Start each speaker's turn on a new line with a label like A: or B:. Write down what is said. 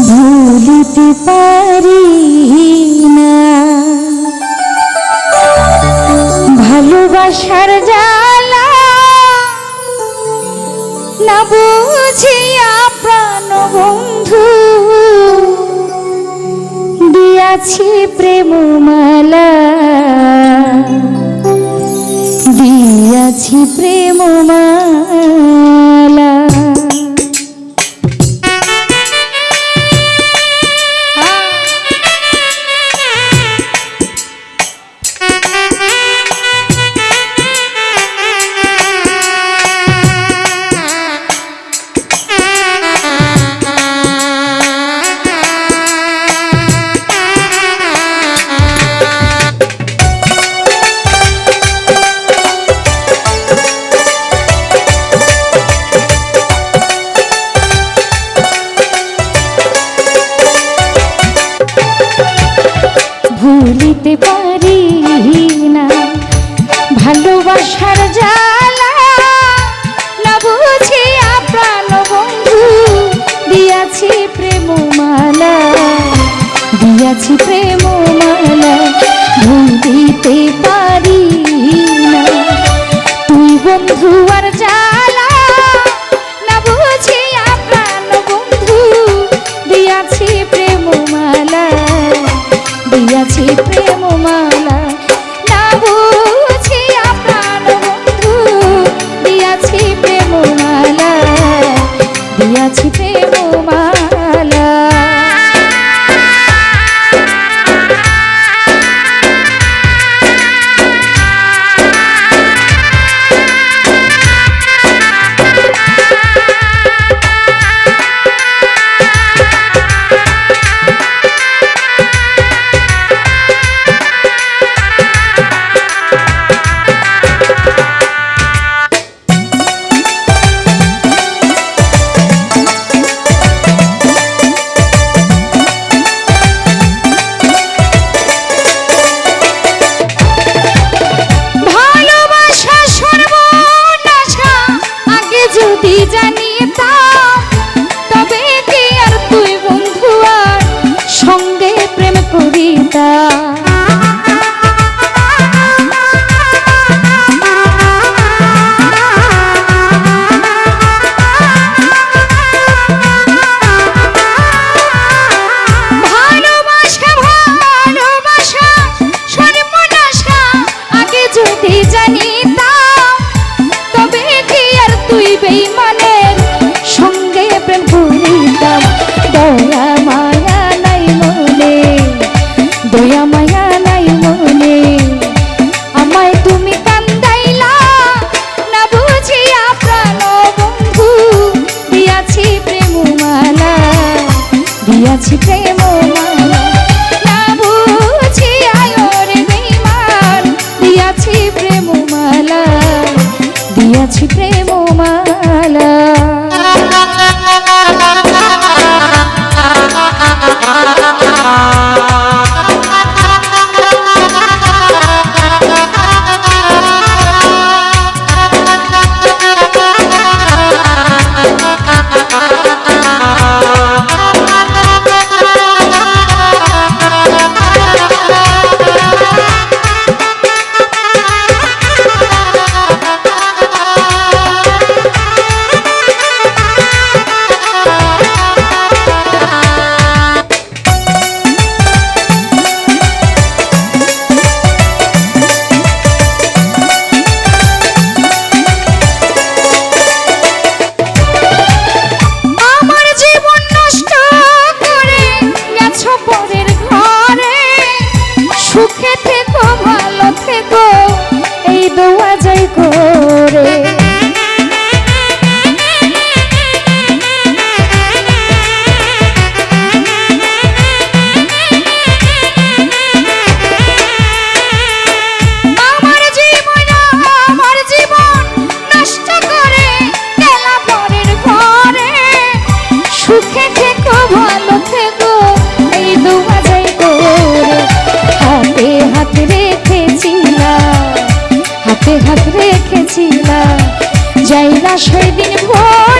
A: ভুলিতে পারি না ভালোবাসার জ্বালা, না বুঝিয়া প্রাণ বন্ধু দিয়াছি প্রেমমালা, দিয়াছি প্রেমমালা। ভুলিতে পারি না ভালোবাসার জ্বালা, না বুঝিয়া প্রাণ বন্ধু দিয়াছি প্রেমমালা, দিয়াছি প্রেমমালা। ভুলিতে পারি না তুই বন্ধু আর জ্বালা, না বুঝিয়া প্রাণ বন্ধু দিয়াছি প্রেমমালা, দিয়াছি প্রেমমালা। না বুঝিয়া প্রাণ বন্ধু দিয়াছি প্রেমমালা, দিয়াছি প্রেমমালা। যদি জানিতাম তবে কি আর তুই বন্ধু আর সঙ্গে প্রেম করিতাম। ভালোবাসা ভালোবাসা সর্বনাশা আগে যদি জানিতাম তবে কি আর তুই বেঈমানের সঙ্গে প্রেম করিতাম। দয়া মায়া নাই মনে, দয়া মায়া নাই মনে, আমায় তুমি কান্দাইলা, না বুঝিয়া প্রাণ বন্ধু দিয়াছি প্রেমমালা, দিয়াছি প্রেমমালা। না বুঝিয়া ওরে বেঈমান দিয়াছি প্রেমমালা, দিয়াছি প্রেমমালা। সেদিন ভোর